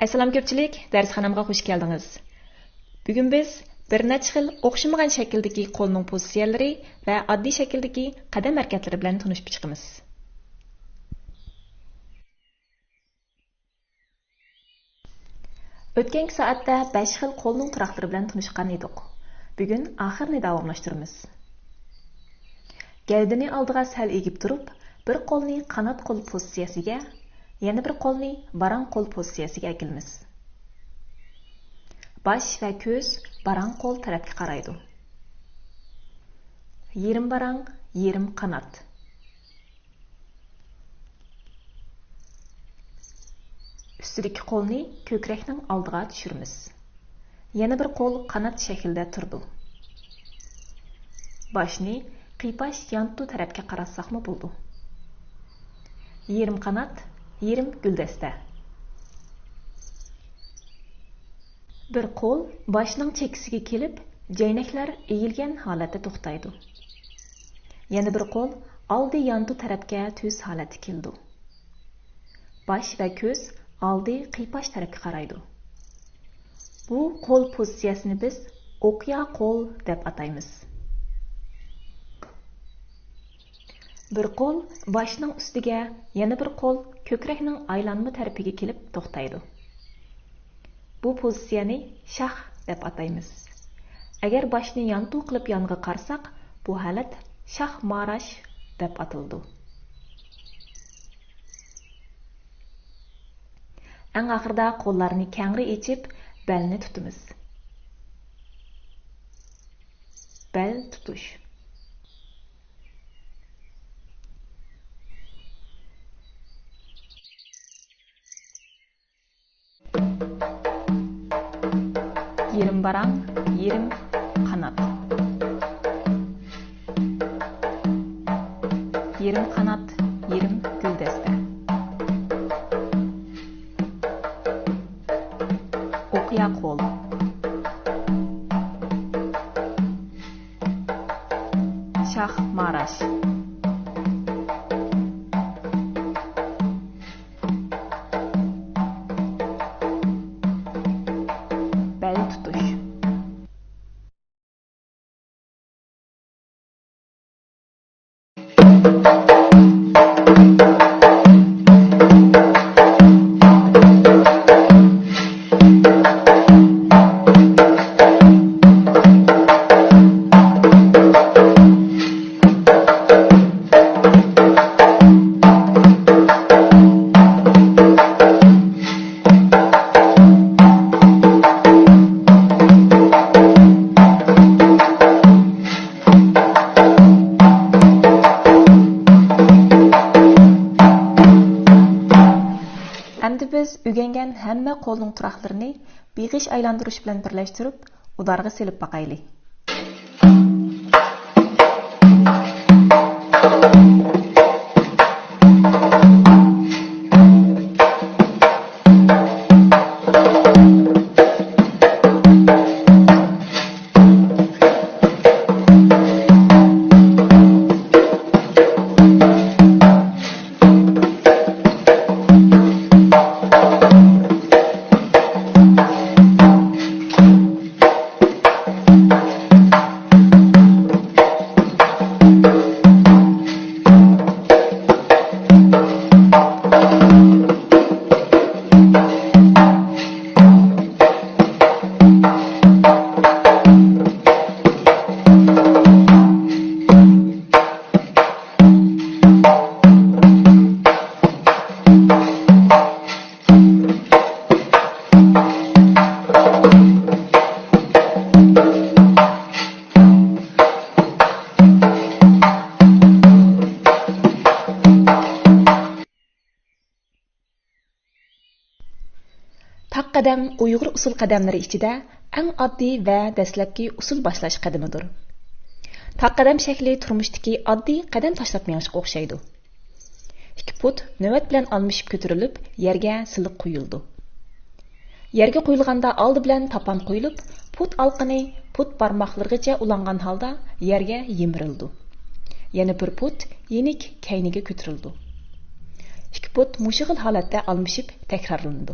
Assalomu ko'pchilik, darsxonamga xush keldingiz. Bugun biz bir necha xil o'xshamagan shakldagi qo'lning pozitsiyalari va oddiy shakldagi qadam harakatlari bilan tanishib chiqamiz. O'tgan soatda 5 xil qo'lning turoqlari bilan tanishgan edik. Bugun oxirini davomlashtiramiz. Gavdani oldiga sal egib turib, bir qo'lni qanot qo'l pozitsiyasiga, yana bir qo'lni barang qo'l pozitsiyasiga akilamiz. Bosh va ko'z barang qo'l tarafga qaraydi. Yerim barang, yerim qanot. Üstüdeki qo'lni ko'krakning oldiga tushiramiz. Yana bir qo'l qanot shaklida turdi. Boshni qiypash yantu tarafga qaratsak mı bo'ldi. Yerim qanot, yerim guldasta. Bir qo'l boshning chekisiga kelib, jaynaklar egilgan holatda to'xtaydi. Yana bir qo'l oldi yantu tarafga tuz holatga keldi. Bosh va ko'z oldi qiypash tarafga qaraydi. Bu qo'l pozitsiyasini biz o'qiya qo'l deb ataymiz. Bir qo'l boshning ustiga, yana bir qo'l ko'krakning aylanma tarafiga kelib to'xtaydi. Bu pozitsiyani shax deb ataymiz. Agar boshni yantu qilib yonga qarsak, bu holat shax marash deb atildi. Eng oxirida qo'llarni kengri echib, belni tutamiz. Bel tutush. Yerim barang, yerim qanot. Yerim qanot, yerim guldasta. O'qiya qo'l. Shax marash. Bel tutush. Endi biz o'rgangan hamma qo'lning turoqlarini beg'ish aylantirish bilan birlashtirib, ularga selib baqaylik. Taq qadam Uyg'ur usul qadamlari ichida eng oddiy va dastlabki usul boshlash qadamidir. Taq qadam shakli turmushdagi oddiy qadam tashlatmayishga o'xshaydi. Ikki put navbat bilan almashib ko'tarilib, yerga silib qo'yildi. Yerga qo'yilganda oldi bilan tapan qo'yilib, put alqini put barmoqlarigacha ulangan holda yerga yemirildi. Yana bir put yenik kayniga ko'tarildi. Ikki put mushig'il holatda almashib takrorlandi.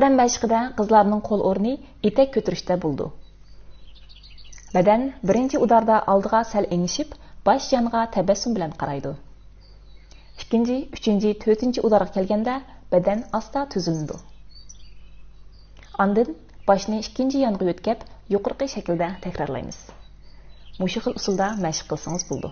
qadam mashqida qizlarning qo'l o'rni etak ko'tarishda bo'ldi. Badan birinchi udarda oldiga sal engishib, bosh yonga tabassum bilan qaraydi. Ikkinchi, uchinchi, to'rtinchi udarga kelganda badan asta tuzildi. Ondan boshni ikkinchi yonga o'tkab, yuqorqi shaklda takrorlaymiz. Mushu xil usulda mashq qilsangiz bo'ldi.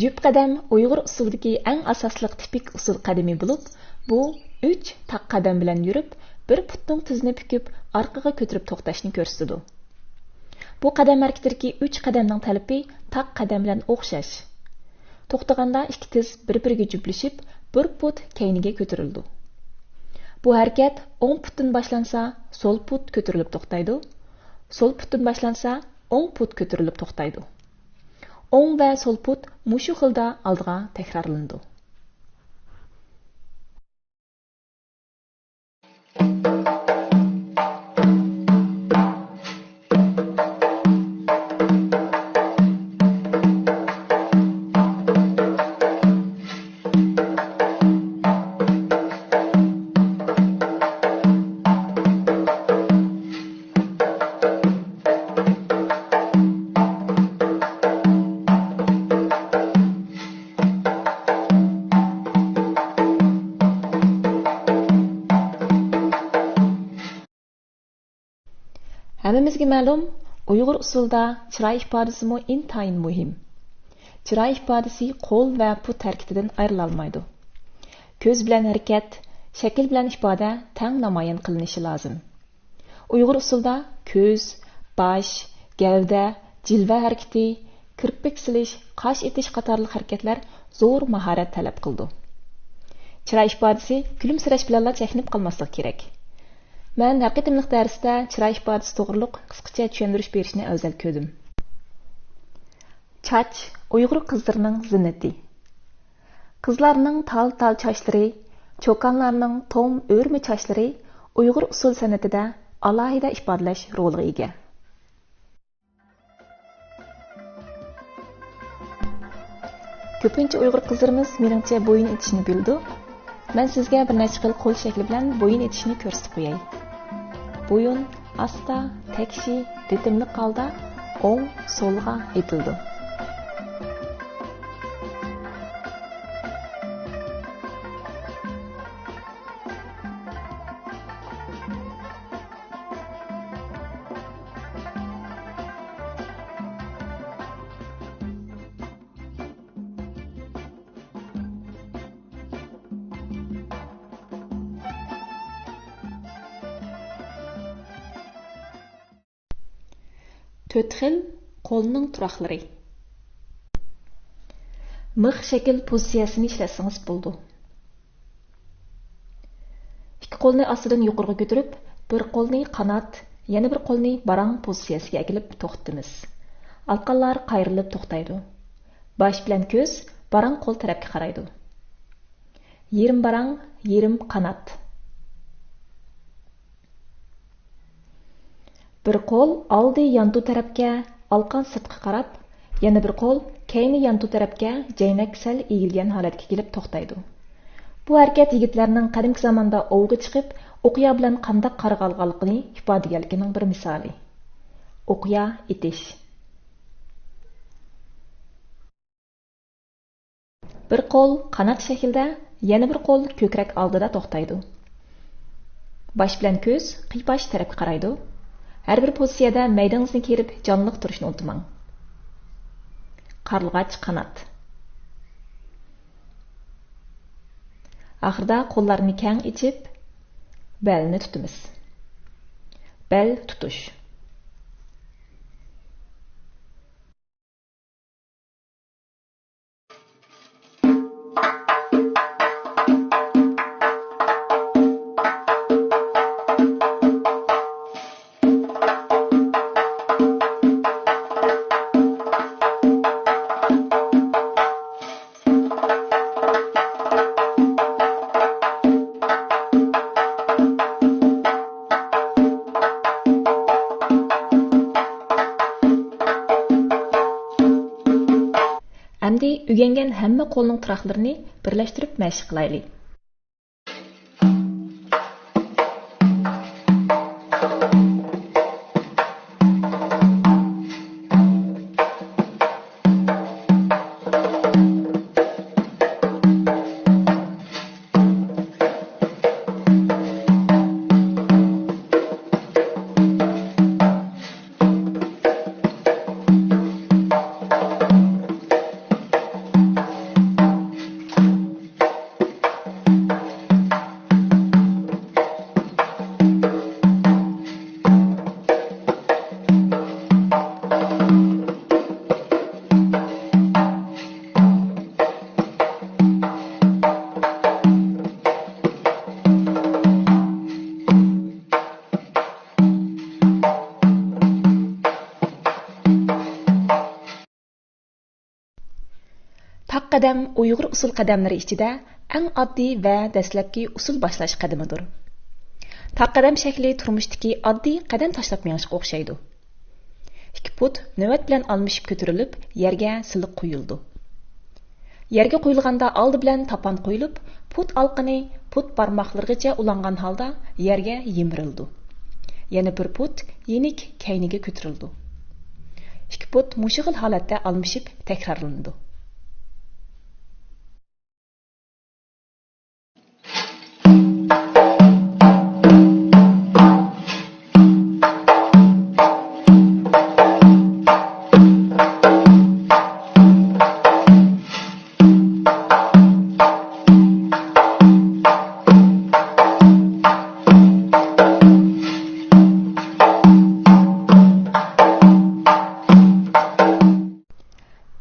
Jup qadam Uyg'ur usulidagi eng asosli tipik usul qadami bo'lib, bu 3 taq qadam bilan yurib, bir putning tizini bukib, orqaga ko'tarib to'xtashni ko'rsatadi. Bu qadam harakatidagi 3 qadamning talabi taq qadam bilan o'xshash. To'xtaganda ikki tiz bir-biriga juplashib, bir put keyniga ko'tarildi. Bu harakat o'ng putdan boshlansa, so'l put ko'tarilib to'xtaydi. So'l putdan boshlansa, o'ng put ko'tarilib to'xtaydi. O'ng va so'l put mushu xilda oldiga takrorlandi. Hammamizga ma'lum, Uyg'ur usulida chiroy ifodasi intayin muhim. Chiroy ifodasi qo'l va put harakatidan ayrilolmaydi. Ko'z bilan harakat, shakl bilan ifoda tang namoyon qilinishi lozim. Uyg'ur usulida ko'z, bosh, gavda, jilva harakati, kirpik silish, qosh etish qatorli harakatlar zo'r mahorat talab qildi. Chiroy ifodasi kulimsirash bilan cheklanib qolmaslik kerak. Men haqiqatlik darsda chiroy ifodasi to'g'riliq qisqacha tushuntirish berishni afzal ko'rdim. Chach Uyg'ur qizlarining zinnati. Qizlarning tal-tal chochlari, cho'konlarning tom o'rmi chochlari Uyg'ur usul san'atida alohida ifodalash roliga ega. Ko'pincha Uyg'ur qizlarimiz meningcha bo'yin etishni bildi. Men sizga bir necha xil qo'l shakli bilan bo'yin etishni ko'rsatib qo'yay. Bo'yin asta, tekshi, ritmli holda o'ng, so'lga etildi. To'rt xil qo'lning turoqlari. Mix shakl pozitsiyasini ishlatsangiz bo'ldi. Ikki qo'lni ostidan yuqoriga ko'tarib, bir qo'lni qanot, yana bir qo'lni barang pozitsiyasiga egilib to'xtatamiz. Alqanlar qayrilib to'xtaydi. Bosh bilan ko'z barang qo'l tarafga qaraydi. Yerim barang, yerim qanot. Bir qo'l oldi yantu tarafga, alqan sirtqa qarab, yana bir qo'l keyni yantu tarafga jaynak sal egilgan holatga kelib to'xtaydi. Bu harakat yigitlarning qadimgi zamonda ovga chiqib, o'qiya bilan qanday qarg'alganligini ifodalaganining bir misoli. O'qiya etish. Bir qo'l qanot shaklda, yana bir qo'l ko'krak oldida to'xtaydi. Bosh bilan ko'z qiybosh tarafga qaraydi. Her bir pozisiyada maydangizni kerib jonliq turishni unutmang. Qarg'ach qanot. Oxirida qo'llarni keng ichib, belni tutamiz. Bel tutish. Әмді үгенген hamma qo'lning tiraqlarini birlashtirib mashq qilaylik. Taq qadam Uyg'ur usul qadamlari ichida eng oddiy va dastlabki usul boshlash qadamidir. Taq qadam shakli turmushdagi oddiy qadam tashlab menishga o'xshaydi. 2 put navbat bilan almashib ko'tarilib, yerga siliq qo'yildi. Yerga qo'yilganda oldi bilan tapan qo'yilib, put alqini put barmoqlarigacha ulangan holda yerga yemirildi. Yana bir put yenik kayniga ko'tarildi. 2 put mushig'il holatda almashib takrorlandi.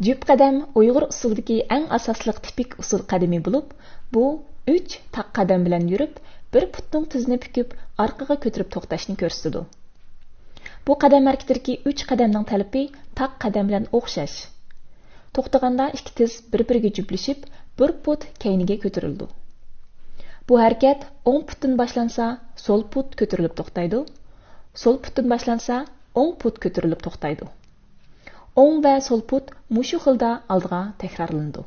Cüp qadam Uyg'ur usulidagi eng asosli tipik usul qadami bo'lib, bu 3 taq qadam bilan yurib, bir putning tizini bukib, orqaga ko'tarib to'xtashni ko'rsatadi. Bu qadam harakatidagi 3 qadamning talabi taq qadam bilan o'xshash. To'xtaganda ikki tiz bir-biriga juplashib, bir put keyniga ko'tarildi. Bu harakat o'ng putdan boshlansa, so'l put ko'tarilib to'xtaydi. So'l putdan boshlansa, o'ng put ko'tarilib to'xtaydi. O'ng va so'l put mushu xilda oldiga takrorlandi.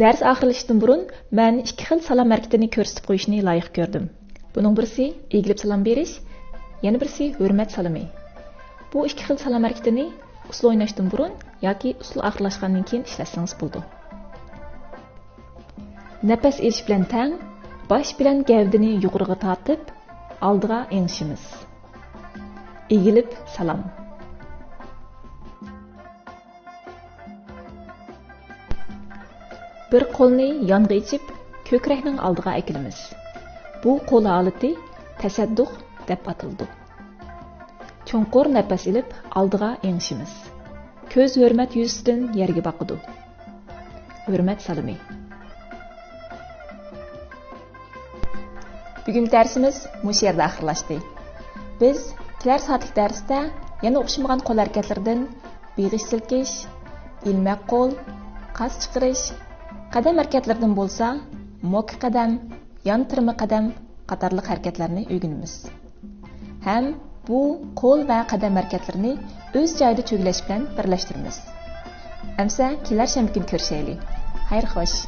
Ders oxirlashdan burun men 2 xil salom harakatini ko'rsatib qo'yishni loyiq ko'rdim. Buning birisi egilib salom berish, yana birisi hurmat salami. Bu 2 xil salom harakatini usul o'ynashdan burun yoki usul oxirlashgandan keyin ishlatsangiz bo'ldi. Nafas elish bilan tang, bosh bilan gavdani yuqoriga tortib, oldiga engishimiz. Egilib salom. Bir qo'lni yonga ichib, ko'krakning oldiga akilamiz. Bu qo'l holati tasadduq deb atildi. Cho'nqur nafas ilib, oldiga engishimiz. Ko'z hurmat yuzidan yerga boqadi. Hurmat salami. Bugungi darsimiz mush yerda oxirlashdi. Biz kelar soatlik darsda yana o'xshamagan qo'l harakatlaridan beg'ish silkish, ilmak qo'l, qas chiqarish, qadam harakatlaridan bo'lsa, mok qadam, yon tirma qadam qatorliq harakatlarni o'rganamiz. Ham bu qo'l va qadam harakatlarini o'z joyida cho'glash bilan birlashtiramiz. Amsa kelar shanba kuni ko'rishaylik. Xayr xo'sh.